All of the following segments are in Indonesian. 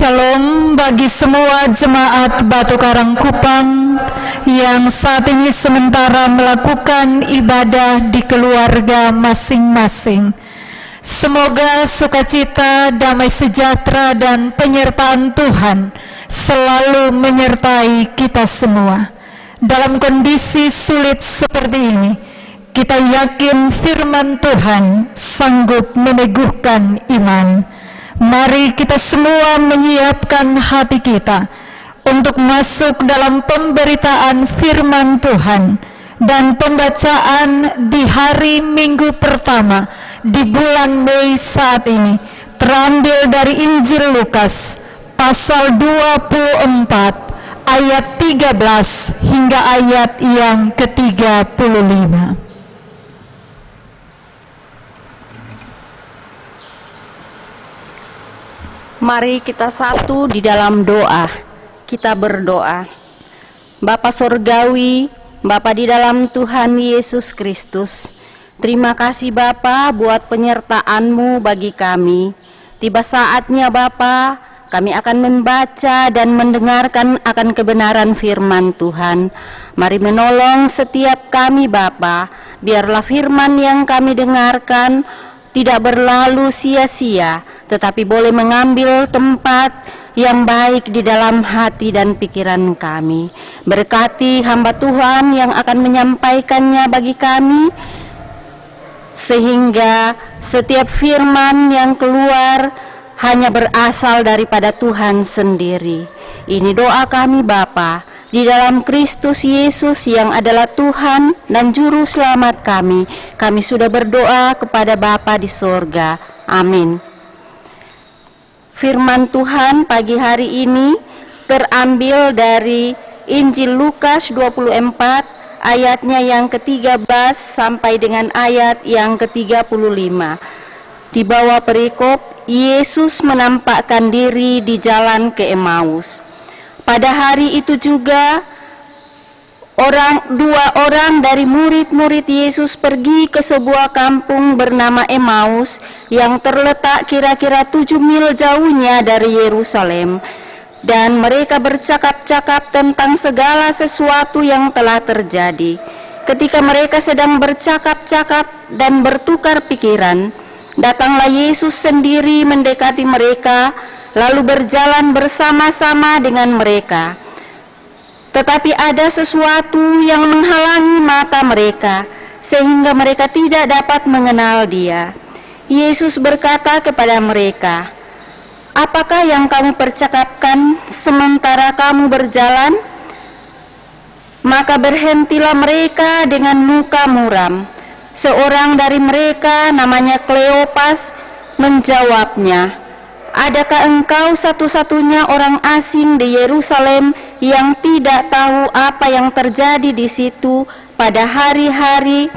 Shalom bagi semua jemaat Batu Karang Kupang yang saat ini sementara melakukan ibadah di keluarga masing-masing. Semoga sukacita, damai sejahtera, dan penyertaan Tuhan selalu menyertai kita semua. Dalam kondisi sulit seperti ini, kita yakin firman Tuhan sanggup meneguhkan iman. Mari kita semua menyiapkan hati kita untuk masuk dalam pemberitaan firman Tuhan dan pembacaan di hari Minggu pertama di bulan Mei saat ini terambil dari Injil Lukas pasal 24 ayat 13 hingga ayat yang ke-35. Mari kita satu di dalam doa. Kita berdoa. Bapa Sorgawi, Bapa di dalam Tuhan Yesus Kristus, terima kasih Bapa buat penyertaan-Mu bagi kami. Tiba saatnya Bapa, kami akan membaca dan mendengarkan akan kebenaran firman Tuhan. Mari menolong setiap kami Bapa, biarlah firman yang kami dengarkan tidak berlalu sia-sia, tetapi boleh mengambil tempat yang baik di dalam hati dan pikiran kami. Berkati hamba Tuhan yang akan menyampaikannya bagi kami, sehingga setiap firman yang keluar hanya berasal daripada Tuhan sendiri. Ini doa kami Bapa, di dalam Kristus Yesus yang adalah Tuhan dan Juru Selamat kami. Kami sudah berdoa kepada Bapa di sorga. Amin. Firman Tuhan pagi hari ini terambil dari Injil Lukas 24 ayatnya yang ke-13 sampai dengan ayat yang ke-35. Di bawah perikop, Yesus menampakkan diri di jalan ke Emmaus. Pada hari itu juga dua orang dari murid-murid Yesus pergi ke sebuah kampung bernama Emmaus yang terletak kira-kira 7 mil jauhnya dari Yerusalem, dan mereka bercakap-cakap tentang segala sesuatu yang telah terjadi. Ketika mereka sedang bercakap-cakap dan bertukar pikiran, datanglah Yesus sendiri mendekati mereka, lalu berjalan bersama-sama dengan mereka. Tetapi ada sesuatu yang menghalangi mata mereka, sehingga mereka tidak dapat mengenal Dia. Yesus berkata kepada mereka, "Apakah yang kamu percakapkan sementara kamu berjalan?" Maka berhentilah mereka dengan muka muram. Seorang dari mereka, namanya Kleopas, menjawabnya, "Adakah engkau satu-satunya orang asing di Yerusalem yang tidak tahu apa yang terjadi di situ pada hari-hari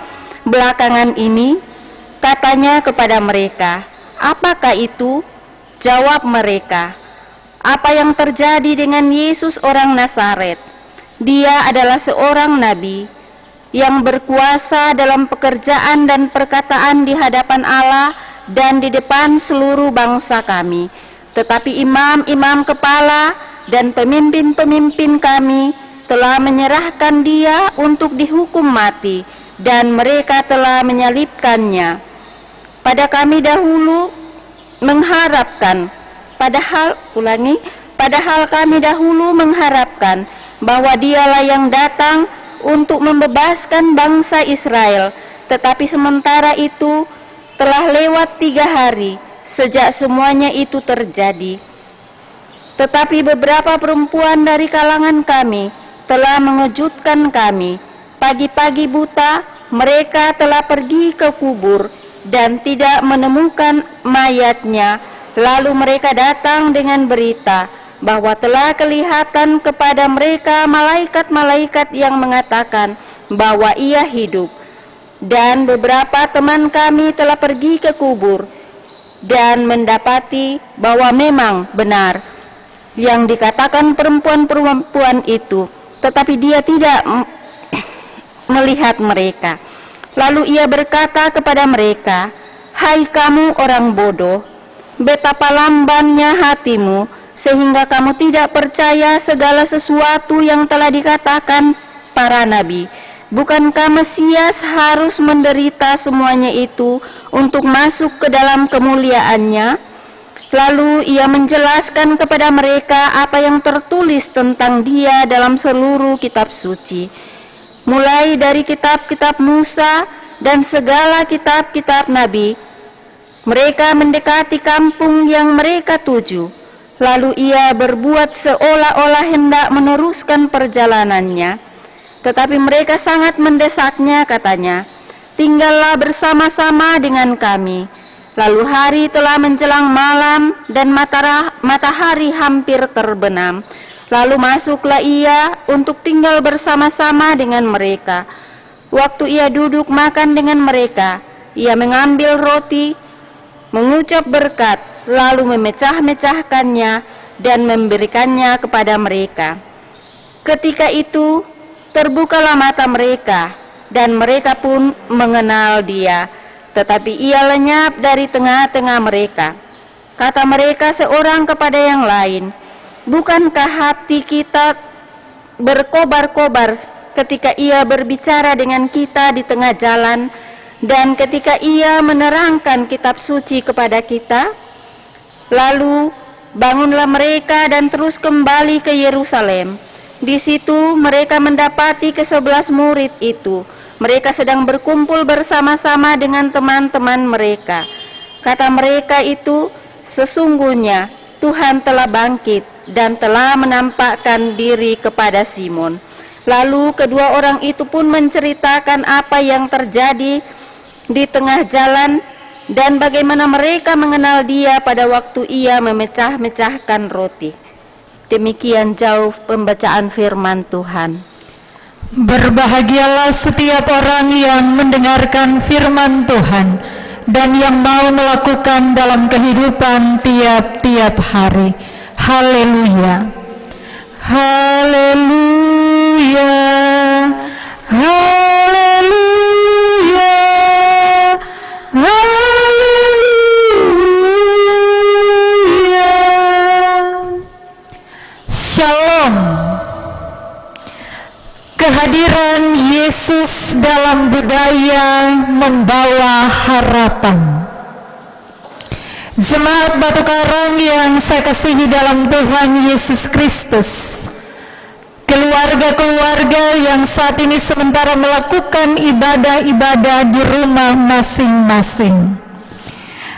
belakangan ini?" Katanya kepada mereka, "Apakah itu?" Jawab mereka, "Apa yang terjadi dengan Yesus orang Nazaret? Dia adalah seorang nabi yang berkuasa dalam pekerjaan dan perkataan di hadapan Allah dan di depan seluruh bangsa kami. Tetapi imam-imam kepala dan pemimpin-pemimpin kami telah menyerahkan Dia untuk dihukum mati, dan mereka telah menyalibkannya. Padahal kami dahulu mengharapkan bahwa Dialah yang datang untuk membebaskan bangsa Israel. Tetapi sementara itu telah lewat 3 hari sejak semuanya itu terjadi. Tetapi beberapa perempuan dari kalangan kami telah mengejutkan kami. Pagi-pagi buta mereka telah pergi ke kubur dan tidak menemukan mayatnya. Lalu mereka datang dengan berita bahwa telah kelihatan kepada mereka malaikat-malaikat yang mengatakan bahwa Ia hidup. Dan beberapa teman kami telah pergi ke kubur dan mendapati bahwa memang benar yang dikatakan perempuan-perempuan itu, tetapi Dia tidak melihat mereka. Lalu Ia berkata kepada mereka, "Hai kamu orang bodoh, betapa lambannya hatimu sehingga kamu tidak percaya segala sesuatu yang telah dikatakan para nabi. Bukankah Mesias harus menderita semuanya itu untuk masuk ke dalam kemuliaannya? Lalu ia menjelaskan kepada mereka apa yang tertulis tentang dia dalam seluruh kitab suci, mulai dari kitab-kitab Musa dan segala kitab-kitab nabi. Mereka mendekati kampung yang mereka tuju. Lalu ia berbuat seolah-olah hendak meneruskan perjalanannya. Tetapi mereka sangat mendesaknya, katanya, "Tinggallah bersama-sama dengan kami." Lalu hari telah menjelang malam dan matahari hampir terbenam. Lalu masuklah ia untuk tinggal bersama-sama dengan mereka. Waktu ia duduk makan dengan mereka, ia mengambil roti, mengucap berkat, lalu memecah-mecahkannya dan memberikannya kepada mereka. Ketika itu terbukalah mata mereka, dan mereka pun mengenal dia, tetapi ia lenyap dari tengah-tengah mereka. Kata mereka seorang kepada yang lain, "Bukankah hati kita berkobar-kobar ketika ia berbicara dengan kita di tengah jalan, dan ketika ia menerangkan kitab suci kepada kita?" Lalu bangunlah mereka dan terus kembali ke Yerusalem. Di situ mereka mendapati ke-11 murid itu. Mereka sedang berkumpul bersama-sama dengan teman-teman mereka. Kata mereka itu, "Sesungguhnya Tuhan telah bangkit dan telah menampakkan diri kepada Simon." Lalu kedua orang itu pun menceritakan apa yang terjadi di tengah jalan dan bagaimana mereka mengenal dia pada waktu ia memecah-mecahkan roti. Demikian jauh pembacaan firman Tuhan. Berbahagialah setiap orang yang mendengarkan firman Tuhan dan yang mau melakukan dalam kehidupan tiap-tiap hari. Haleluya. Haleluya. Haleluya. Haleluya. Shalom. Kehadiran Yesus dalam budaya membawa harapan. Jemaat Batu Karang yang saya kasihi dalam Tuhan Yesus Kristus, keluarga-keluarga yang saat ini sementara melakukan ibadah-ibadah di rumah masing-masing.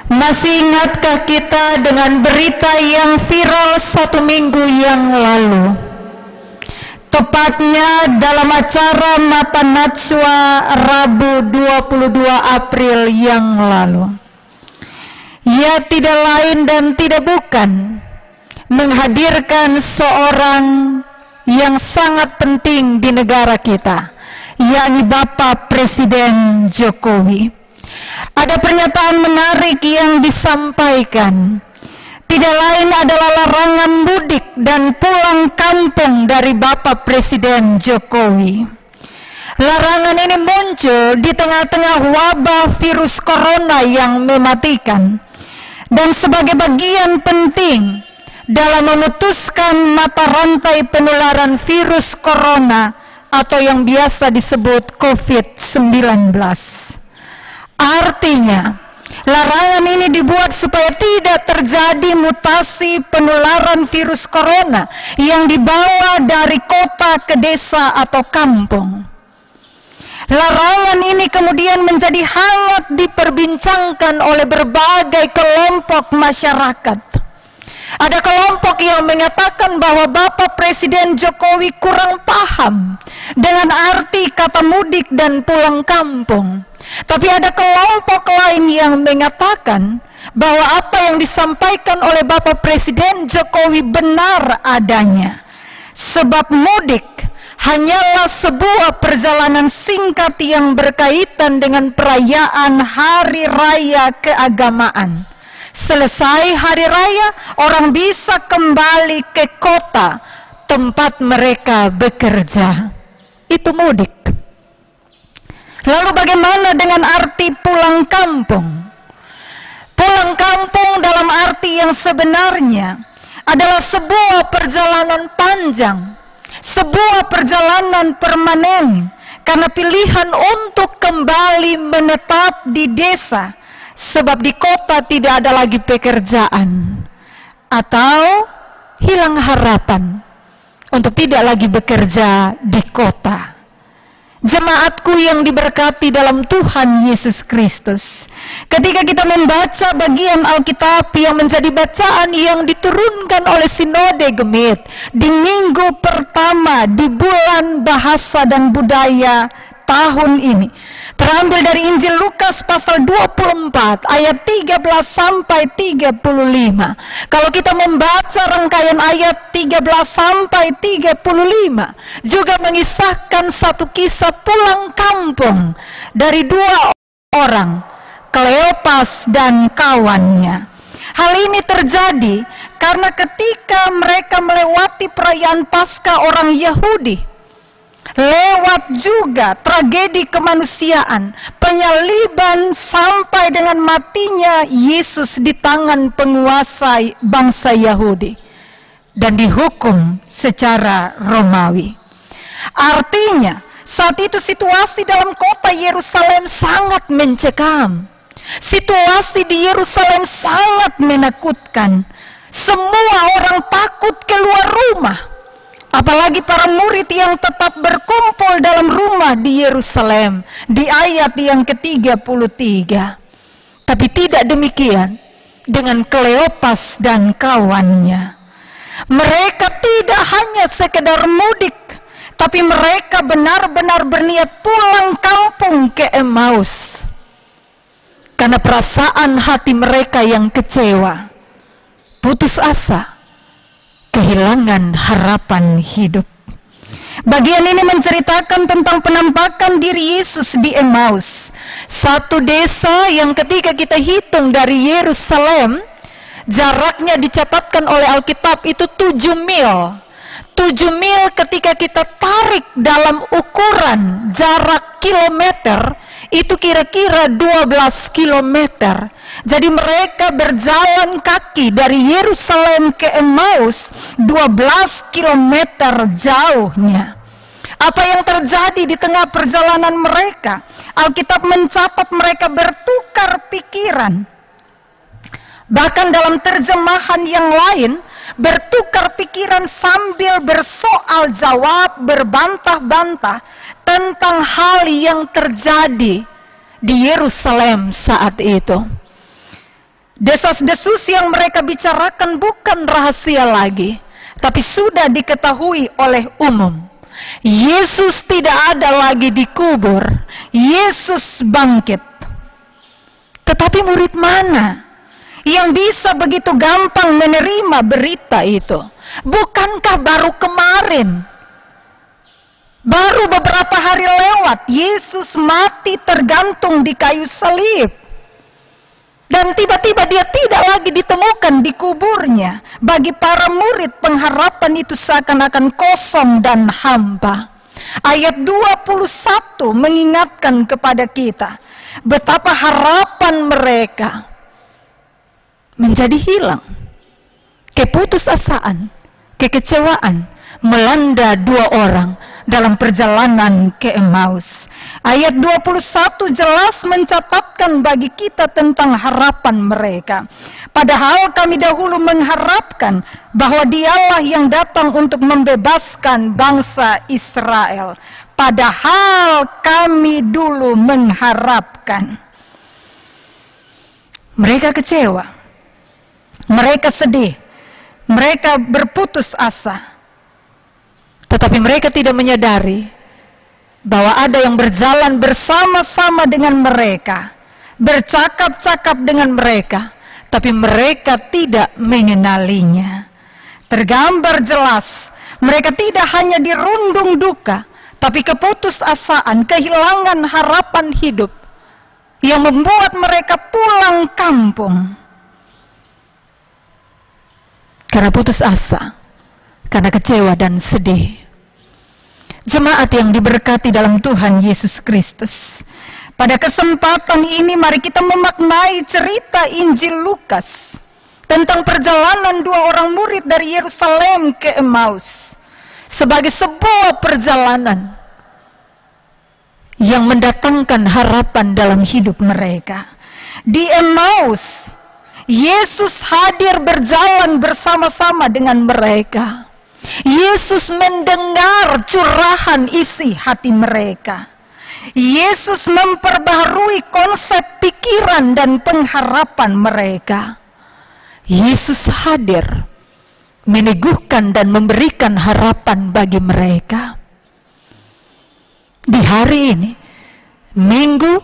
Masih ingatkah kita dengan berita yang viral 1 minggu yang lalu? Tepatnya dalam acara Mata Najwa Rabu 22 April yang lalu. Ia tidak lain dan tidak bukan menghadirkan seorang yang sangat penting di negara kita, yakni Bapak Presiden Jokowi. Ada pernyataan menarik yang disampaikan. Tidak lain adalah larangan mudik dan pulang kampung dari Bapak Presiden Jokowi. Larangan ini muncul di tengah-tengah wabah virus corona yang mematikan, dan sebagai bagian penting dalam memutuskan mata rantai penularan virus corona atau yang biasa disebut COVID-19. Artinya, larangan ini dibuat supaya tidak terjadi mutasi penularan virus corona yang dibawa dari kota ke desa atau kampung. Larangan ini kemudian menjadi hangat diperbincangkan oleh berbagai kelompok masyarakat. Ada kelompok yang mengatakan bahwa Bapak Presiden Jokowi kurang paham dengan arti kata mudik dan pulang kampung. Tapi ada kelompok lain yang mengatakan bahwa apa yang disampaikan oleh Bapak Presiden Jokowi benar adanya. Sebab mudik hanyalah sebuah perjalanan singkat yang berkaitan dengan perayaan hari raya keagamaan. Selesai hari raya, orang bisa kembali ke kota tempat mereka bekerja. Itu mudik. Lalu bagaimana dengan arti pulang kampung? Pulang kampung dalam arti yang sebenarnya adalah sebuah perjalanan panjang, sebuah perjalanan permanen, karena pilihan untuk kembali menetap di desa, sebab di kota tidak ada lagi pekerjaan, atau hilang harapan untuk tidak lagi bekerja di kota. Jemaatku yang diberkati dalam Tuhan Yesus Kristus, ketika kita membaca bagian Alkitab yang menjadi bacaan yang diturunkan oleh Sinode Gemit di minggu pertama di bulan bahasa dan budaya tahun ini, terambil dari Injil Lukas pasal 24 ayat 13 sampai 35. Kalau kita membaca rangkaian ayat 13 sampai 35, juga mengisahkan satu kisah pulang kampung dari dua orang, Kleopas dan kawannya. Hal ini terjadi karena ketika mereka melewati perayaan Paskah orang Yahudi, lewat juga tragedi kemanusiaan, penyaliban sampai dengan matinya Yesus di tangan penguasa bangsa Yahudi dan dihukum secara Romawi. Artinya, saat itu situasi dalam kota Yerusalem sangat mencekam. Situasi di Yerusalem sangat menakutkan. Semua orang takut keluar rumah. Apalagi para murid yang tetap berkumpul dalam rumah di Yerusalem di ayat yang ke-33. Tapi tidak demikian dengan Kleopas dan kawannya. Mereka tidak hanya sekedar mudik, tapi mereka benar-benar berniat pulang kampung ke Emmaus. Karena perasaan hati mereka yang kecewa, putus asa, kehilangan harapan hidup. Bagian ini menceritakan tentang penampakan diri Yesus di Emmaus, satu desa yang ketika kita hitung dari Yerusalem, jaraknya dicatatkan oleh Alkitab itu 7 mil. 7 mil ketika kita tarik dalam ukuran jarak kilometer, itu kira-kira 12 kilometer. Jadi mereka berjalan kaki dari Yerusalem ke Emmaus 12 kilometer jauhnya. Apa yang terjadi di tengah perjalanan mereka? Alkitab mencatat mereka bertukar pikiran. Bahkan dalam terjemahan yang lain, bertukar pikiran sambil bersoal jawab, berbantah-bantah tentang hal yang terjadi di Yerusalem saat itu. Desas-desus yang mereka bicarakan bukan rahasia lagi, tapi sudah diketahui oleh umum. Yesus tidak ada lagi dikubur, Yesus bangkit. Tetapi murid mana yang bisa begitu gampang menerima berita itu? Bukankah baru kemarin, baru beberapa hari lewat, Yesus mati tergantung di kayu salib, dan tiba-tiba dia tidak lagi ditemukan di kuburnya. Bagi para murid, pengharapan itu seakan-akan kosong dan hampa. Ayat 21 mengingatkan kepada kita betapa harapan mereka menjadi hilang. Keputusasaan, kekecewaan melanda dua orang dalam perjalanan ke Emmaus. Ayat 21 jelas mencatatkan bagi kita tentang harapan mereka. Padahal kami dahulu mengharapkan bahwa Dialah yang datang untuk membebaskan bangsa Israel. Padahal kami dulu mengharapkan. Mereka kecewa, mereka sedih, mereka berputus asa. Tetapi mereka tidak menyadari bahwa ada yang berjalan bersama-sama dengan mereka, bercakap-cakap dengan mereka, tapi mereka tidak mengenalinya. Tergambar jelas, mereka tidak hanya dirundung duka, tapi keputusasaan, kehilangan harapan hidup yang membuat mereka pulang kampung. Karena putus asa, karena kecewa dan sedih. Jemaat yang diberkati dalam Tuhan Yesus Kristus, pada kesempatan ini mari kita memaknai cerita Injil Lukas tentang perjalanan dua orang murid dari Yerusalem ke Emmaus sebagai sebuah perjalanan yang mendatangkan harapan dalam hidup mereka. Di Emmaus, Yesus hadir berjalan bersama-sama dengan mereka. Yesus mendengar curahan isi hati mereka. Yesus memperbaharui konsep pikiran dan pengharapan mereka. Yesus hadir meneguhkan dan memberikan harapan bagi mereka. Di hari ini, Minggu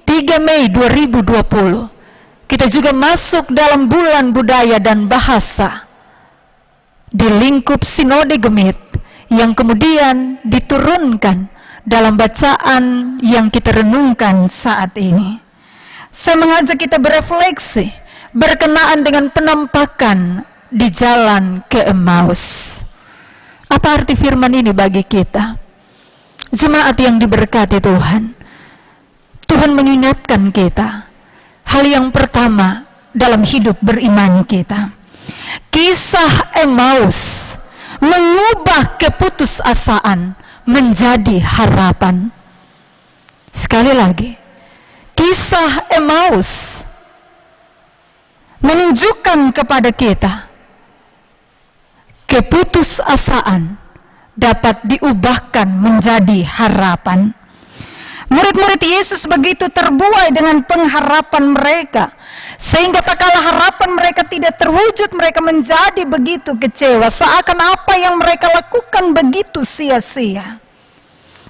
3 Mei 2020, kita juga masuk dalam bulan budaya dan bahasa di lingkup Sinode Gemit yang kemudian diturunkan dalam bacaan yang kita renungkan saat ini. Saya mengajak kita berefleksi berkenaan dengan penampakan di jalan ke Emmaus. Apa arti firman ini bagi kita? Jemaat yang diberkati Tuhan, Tuhan mengingatkan kita hal yang pertama dalam hidup beriman kita. Kisah Emmaus mengubah keputusasaan menjadi harapan. Sekali lagi, kisah Emmaus menunjukkan kepada kita keputusasaan dapat diubahkan menjadi harapan. Murid-murid Yesus begitu terbuai dengan pengharapan mereka, sehingga tak kalah harapan mereka tidak terwujud, mereka menjadi begitu kecewa, seakan apa yang mereka lakukan begitu sia-sia.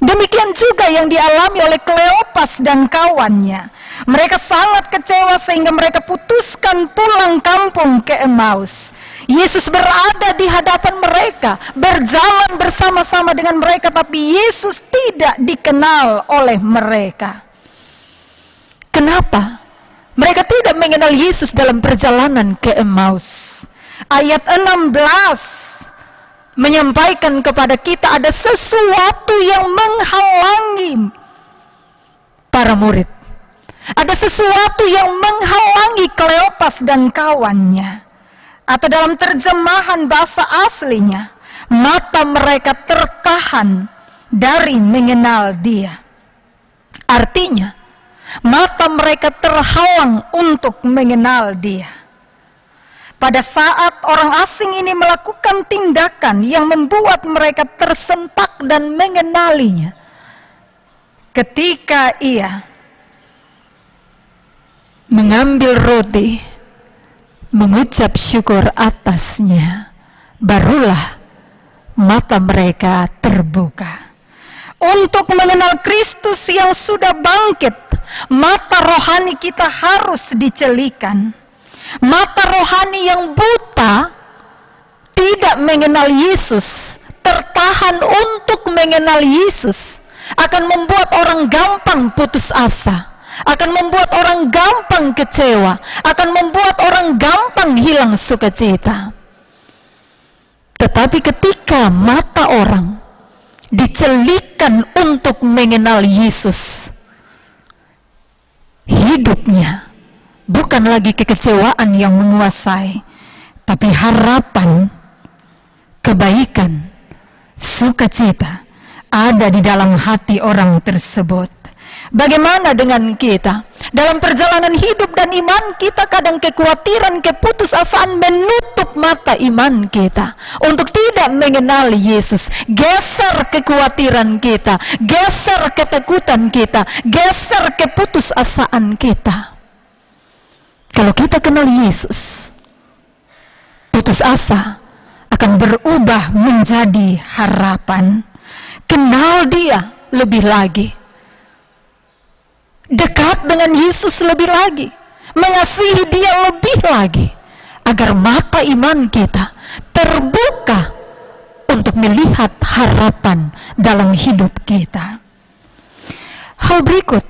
Demikian juga yang dialami oleh Kleopas dan kawannya. Mereka sangat kecewa sehingga mereka putuskan pulang kampung ke Emmaus. Yesus berada di hadapan mereka, berjalan bersama-sama dengan mereka, tapi Yesus tidak dikenal oleh mereka. Kenapa? Mereka tidak mengenal Yesus dalam perjalanan ke Emmaus. Ayat 16 menyampaikan kepada kita ada sesuatu yang menghalangi para murid. Ada sesuatu yang menghalangi Kleopas dan kawannya. Atau dalam terjemahan bahasa aslinya, mata mereka tertahan dari mengenal Dia. Artinya, mata mereka terhalang untuk mengenal Dia. Pada saat orang asing ini melakukan tindakan yang membuat mereka tersentak dan mengenalinya, ketika ia mengambil roti, mengucap syukur atasnya, barulah mata mereka terbuka. Untuk mengenal Kristus yang sudah bangkit, mata rohani kita harus dicelikan. Mata rohani yang buta tidak mengenal Yesus, tertahan untuk mengenal Yesus, akan membuat orang gampang putus asa, akan membuat orang gampang kecewa, akan membuat orang gampang hilang sukacita. Tetapi ketika mata orang dicelikan untuk mengenal Yesus, hidupnya bukan lagi kekecewaan yang menguasai, tapi harapan, kebaikan, sukacita ada di dalam hati orang tersebut. Bagaimana dengan kita? Dalam perjalanan hidup dan iman kita, kadang kekhawatiran, keputusasaan menutup mata iman kita untuk tidak mengenal Yesus. Geser kekhawatiran kita, geser ketakutan kita, geser keputusasaan kita. Kalau kita kenal Yesus, putus asa akan berubah menjadi harapan. Kenal Dia lebih lagi, dekat dengan Yesus lebih lagi, mengasihi Dia lebih lagi, agar mata iman kita terbuka untuk melihat harapan dalam hidup kita. Hal berikut,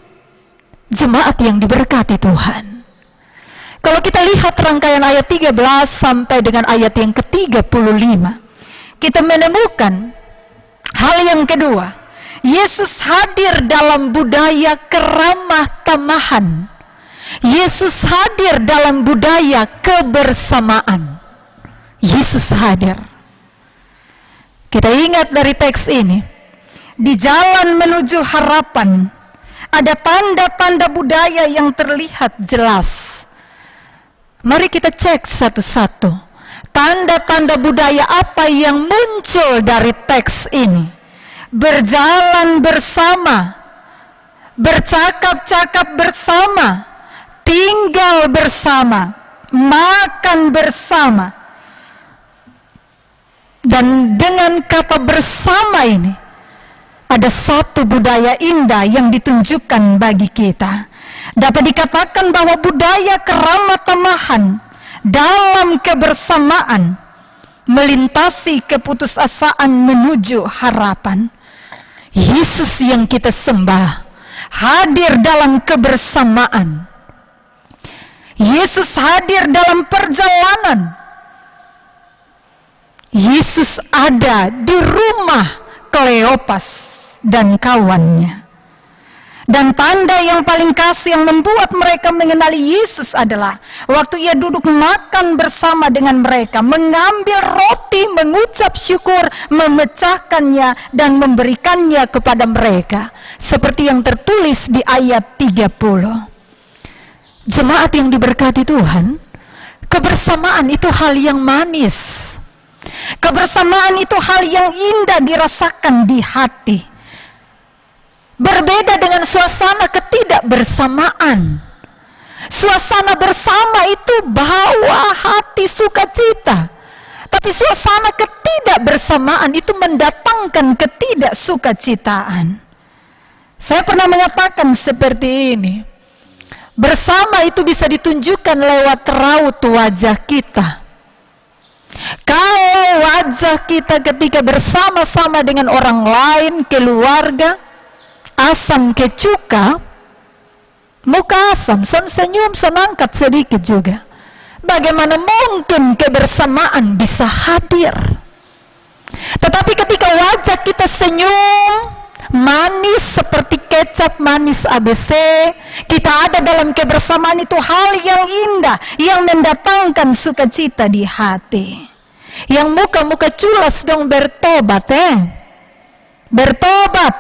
jemaat yang diberkati Tuhan, kalau kita lihat rangkaian ayat 13 sampai dengan ayat yang ke-35, kita menemukan hal yang kedua. Yesus hadir dalam budaya keramah tamahan Yesus hadir dalam budaya kebersamaan. Yesus hadir. Kita ingat dari teks ini, di jalan menuju harapan ada tanda-tanda budaya yang terlihat jelas. Mari kita cek satu-satu. Tanda-tanda budaya apa yang muncul dari teks ini? Berjalan bersama, bercakap-cakap bersama, tinggal bersama, makan bersama. Dan dengan kata bersama ini, ada satu budaya indah yang ditunjukkan bagi kita. Dapat dikatakan bahwa budaya keramah tamahan dalam kebersamaan melintasi keputusasaan menuju harapan. Yesus yang kita sembah hadir dalam kebersamaan. Yesus hadir dalam perjalanan. Yesus ada di rumah Kleopas dan kawannya. Dan tanda yang paling khas yang membuat mereka mengenali Yesus adalah waktu ia duduk makan bersama dengan mereka, mengambil roti, mengucap syukur, memecahkannya dan memberikannya kepada mereka. Seperti yang tertulis di ayat 30. Jemaat yang diberkati Tuhan, kebersamaan itu hal yang manis. Kebersamaan itu hal yang indah dirasakan di hati. Berbeda dengan suasana ketidakbersamaan. Suasana bersama itu bawa hati sukacita. Tapi suasana ketidakbersamaan itu mendatangkan ketidaksukacitaan. Saya pernah mengatakan seperti ini. Bersama itu bisa ditunjukkan lewat raut wajah kita. Kalau wajah kita ketika bersama-sama dengan orang lain, keluarga, asam ke cuka, muka asam, son senyum, son angkat sedikit juga. Bagaimana mungkin kebersamaan bisa hadir? Tetapi ketika wajah kita senyum, manis seperti kecap manis ABC, kita ada dalam kebersamaan, itu hal yang indah, yang mendatangkan sukacita di hati. Yang muka-muka culas dong bertobat, bertobat.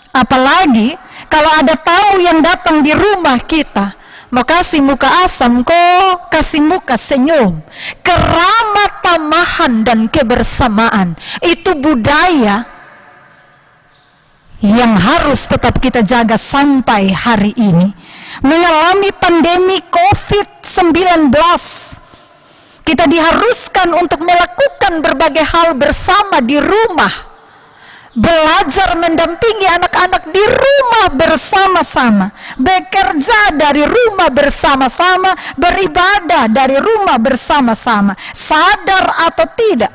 Apalagi kalau ada tamu yang datang di rumah kita, mau kasih muka asam kok, kasih muka senyum. Keramah tamahan dan kebersamaan itu budaya yang harus tetap kita jaga sampai hari ini. Mengalami pandemi COVID-19, kita diharuskan untuk melakukan berbagai hal bersama di rumah. Belajar mendampingi anak-anak di rumah bersama-sama, bekerja dari rumah bersama-sama, beribadah dari rumah bersama-sama. Sadar atau tidak,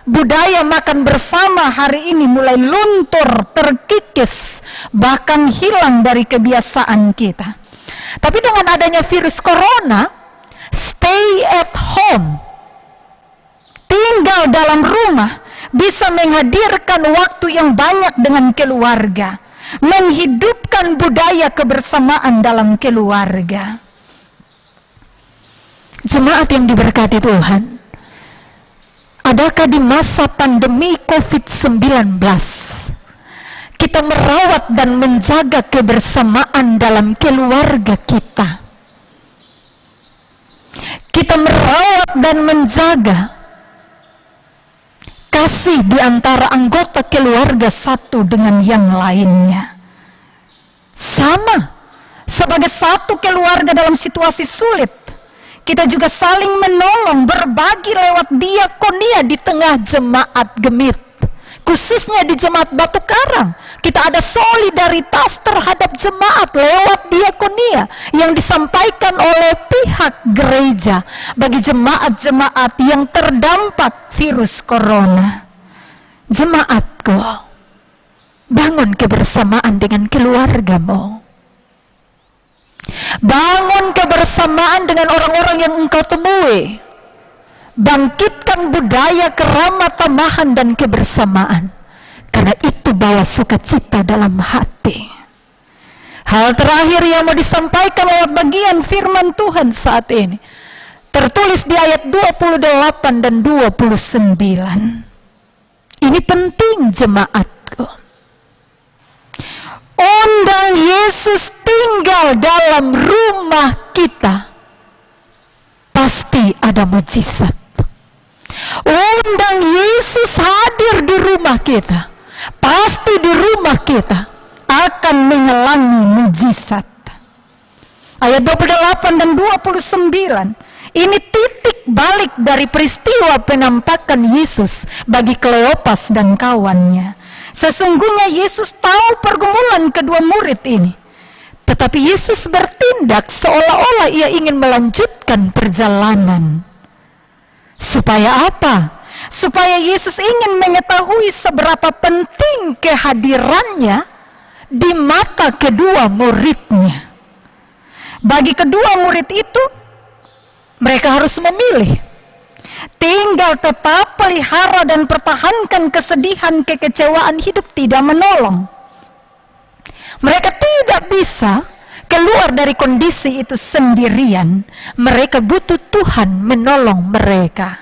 budaya makan bersama hari ini mulai luntur, terkikis, bahkan hilang dari kebiasaan kita. Tapi dengan adanya virus corona, stay at home, tinggal dalam rumah, bisa menghadirkan waktu yang banyak dengan keluarga, menghidupkan budaya kebersamaan dalam keluarga. Jemaat yang diberkati Tuhan, adakah di masa pandemi COVID-19 kita merawat dan menjaga kebersamaan dalam keluarga kita? Kita merawat dan menjaga kasih di antara anggota keluarga satu dengan yang lainnya. Sama, sebagai satu keluarga dalam situasi sulit, kita juga saling menolong, berbagi lewat diakonia di tengah jemaat gemit. Khususnya di jemaat Batu Karang, kita ada solidaritas terhadap jemaat lewat diakonia yang disampaikan oleh pihak gereja bagi jemaat-jemaat yang terdampak virus corona. Jemaatku, bangun kebersamaan dengan keluargamu. Bangun kebersamaan dengan orang-orang yang engkau temui. Bangkitkan budaya keramah tamahan dan kebersamaan, karena itu bawa sukacita dalam hati. Hal terakhir yang mau disampaikan lewat bagian firman Tuhan saat ini tertulis di ayat 28 dan 29. Ini penting jemaatku. Undang Yesus tinggal dalam rumah kita, pasti ada mujizat. Undang Yesus hadir di rumah kita, pasti di rumah kita akan mengalami mujizat. Ayat 28 dan 29, ini titik balik dari peristiwa penampakan Yesus bagi Kleopas dan kawannya. Sesungguhnya Yesus tahu pergumulan kedua murid ini, tetapi Yesus bertindak seolah-olah ia ingin melanjutkan perjalanan. Supaya apa? Supaya Yesus ingin mengetahui seberapa penting kehadirannya di mata kedua muridnya. Bagi kedua murid itu, mereka harus memilih. Tinggal tetap pelihara dan pertahankan kesedihan, kekecewaan hidup tidak menolong. Mereka tidak bisa keluar dari kondisi itu sendirian. Mereka butuh Tuhan menolong mereka.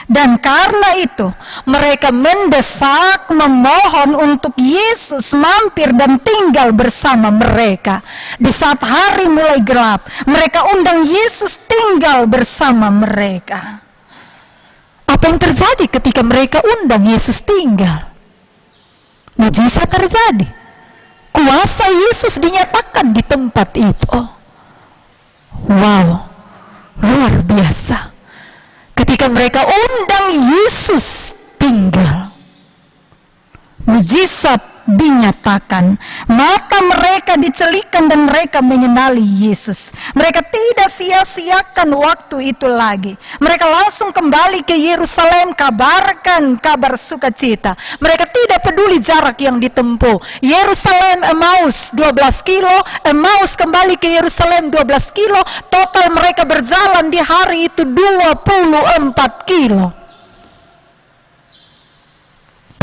Dan karena itu mereka mendesak, memohon untuk Yesus mampir dan tinggal bersama mereka. Di saat hari mulai gelap, mereka undang Yesus tinggal bersama mereka. Apa yang terjadi ketika mereka undang Yesus tinggal? Mujizat terjadi. Kuasa Yesus dinyatakan di tempat itu. Wow, luar biasa. Ketika mereka undang Yesus tinggal, mujizat dinyatakan. Mata mereka dicelikan dan mereka mengenali Yesus. Mereka tidak sia-siakan waktu itu lagi. Mereka langsung kembali ke Yerusalem, kabarkan kabar sukacita. Mereka tidak peduli jarak yang ditempuh. Yerusalem Emmaus 12 kilo, Emmaus kembali ke Yerusalem 12 kilo. Total mereka berjalan di hari itu 24 kilo.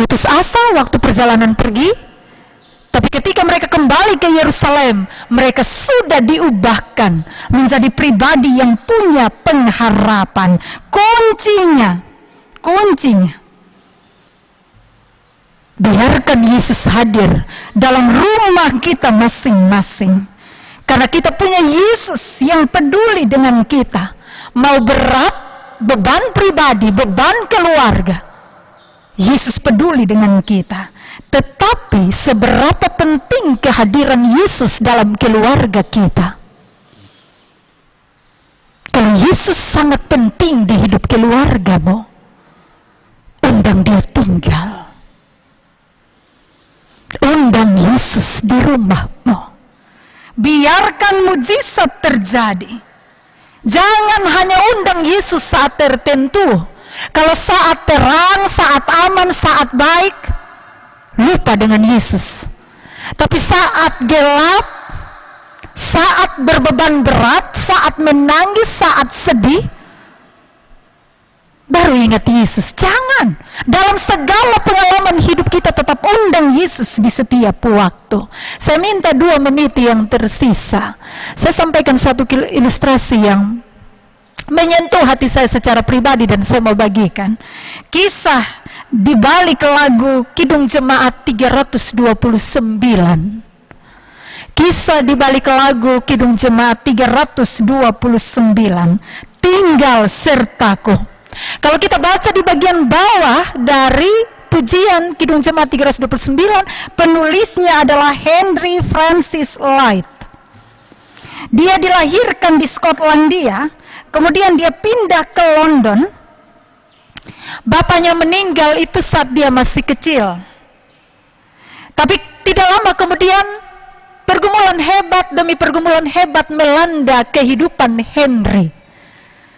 Putus asa waktu perjalanan pergi, tapi ketika mereka kembali ke Yerusalem, mereka sudah diubahkan menjadi pribadi yang punya pengharapan. Kuncinya, biarkan Yesus hadir dalam rumah kita masing-masing. Karena kita punya Yesus yang peduli dengan kita. Mau berat, beban pribadi, beban keluarga, Yesus peduli dengan kita. Tetapi seberapa penting kehadiran Yesus dalam keluarga kita? Kalau Yesus sangat penting di hidup keluargamu, undang dia tinggal. Undang Yesus di rumahmu. Biarkan mujizat terjadi. Jangan hanya undang Yesus saat tertentu. Kalau saat terang, saat aman, saat baik, lupa dengan Yesus. Tapi saat gelap, saat berbeban berat, saat menangis, saat sedih, baru ingat Yesus. Jangan. Dalam segala pengalaman hidup kita tetap undang Yesus di setiap waktu. Saya minta 2 menit yang tersisa. Saya sampaikan satu ilustrasi yang menyentuh hati saya secara pribadi dan saya mau bagikan. Kisah di balik lagu Kidung Jemaat 329. Kisah di balik lagu Kidung Jemaat 329. Tinggal sertaku. Kalau kita baca di bagian bawah dari pujian Kidung Jemaat 329, penulisnya adalah Henry Francis Lyte. Dia dilahirkan di Skotlandia. Kemudian dia pindah ke London. Bapaknya meninggal itu saat dia masih kecil. Tapi tidak lama kemudian pergumulan hebat demi pergumulan hebat melanda kehidupan Henry.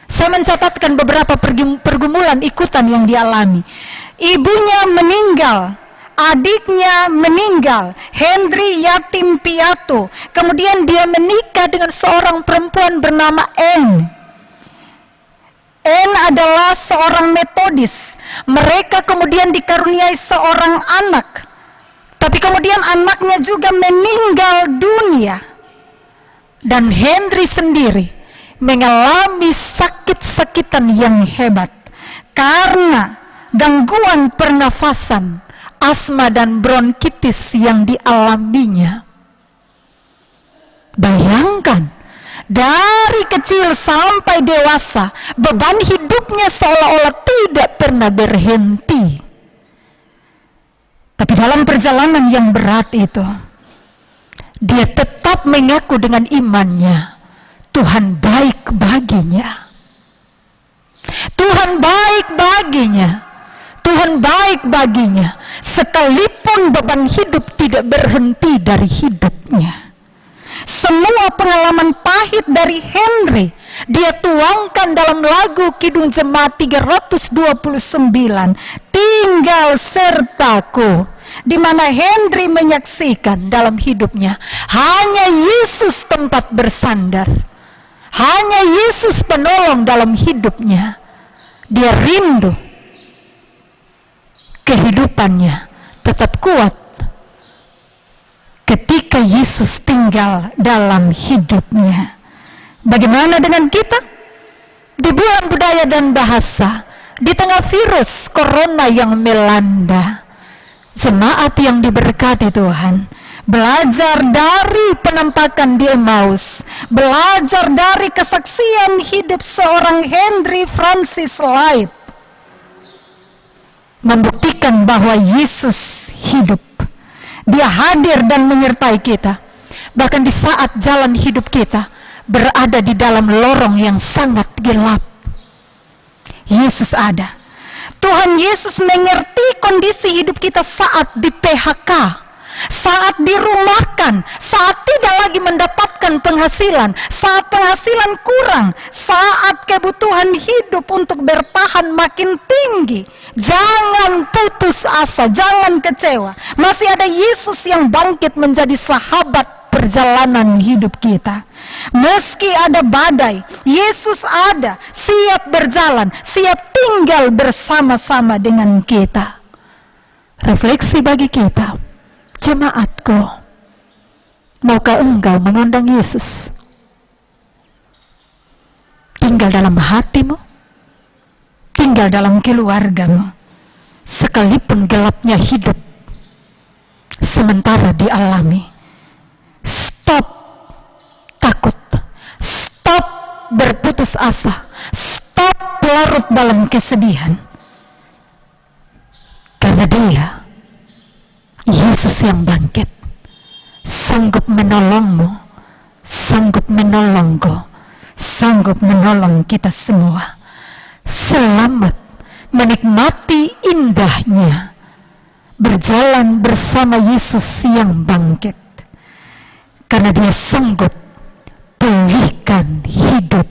Saya mencatatkan beberapa pergumulan ikutan yang dialami. Ibunya meninggal, adiknya meninggal, Henry yatim piatu. Kemudian dia menikah dengan seorang perempuan bernama Anne. Anne adalah seorang Metodis. Mereka kemudian dikaruniai seorang anak. Tapi kemudian anaknya juga meninggal dunia. Dan Henry sendiri mengalami sakit-sakitan yang hebat karena gangguan pernafasan, asma dan bronkitis yang dialaminya. Bayangkan, dari kecil sampai dewasa, beban hidupnya seolah-olah tidak pernah berhenti. Tapi dalam perjalanan yang berat itu, dia tetap mengaku dengan imannya, Tuhan baik baginya. Tuhan baik baginya. Tuhan baik baginya. Sekalipun beban hidup tidak berhenti dari hidupnya. Semua pengalaman pahit dari Henry dia tuangkan dalam lagu Kidung Jemaat 329, Tinggal Sertaku, di mana Henry menyaksikan dalam hidupnya hanya Yesus tempat bersandar, hanya Yesus penolong dalam hidupnya. Dia rindu kehidupannya tetap kuat ketika Yesus tinggal dalam hidupnya. Bagaimana dengan kita? Di bulan budaya dan bahasa, di tengah virus corona yang melanda, jemaat yang diberkati Tuhan, belajar dari penampakan di Emmaus, belajar dari kesaksian hidup seorang Henry Francis Light, membuktikan bahwa Yesus hidup. Dia hadir dan menyertai kita, bahkan di saat jalan hidup kita berada di dalam lorong yang sangat gelap. Yesus ada. Tuhan Yesus mengerti kondisi hidup kita saat di PHK, saat dirumahkan, saat tidak lagi mendapatkan penghasilan, saat penghasilan kurang, saat kebutuhan hidup untuk bertahan makin tinggi. Jangan putus asa, jangan kecewa. Masih ada Yesus yang bangkit menjadi sahabat perjalanan hidup kita. Meski ada badai, Yesus ada, siap berjalan, siap tinggal bersama-sama dengan kita. Refleksi bagi kita, jemaatku, maukah engkau mengundang Yesus tinggal dalam hatimu, tinggal dalam keluargamu, sekalipun gelapnya hidup sementara dialami? Stop takut, stop berputus asa, stop larut dalam kesedihan, karena Dia, Yesus yang bangkit, sanggup menolongmu, sanggup menolongku, sanggup menolong kita semua. Selamat menikmati indahnya berjalan bersama Yesus yang bangkit, karena Dia sanggup pulihkan hidup